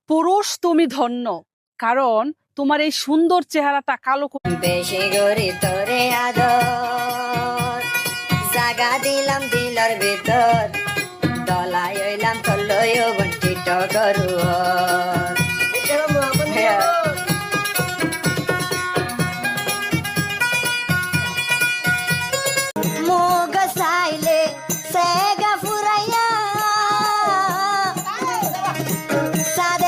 পুরুষ তুমি ধন্য, কারণ তোমার এই সুন্দর চেহারাটা কালো বেশি গরি তোরে আদর জাগা দিলাম দিলর ভিতর দলাই হইলাম তোর লয় বঞ্চিত গরু মুগ সাইলে সেগা ফুরাইয়া সাদে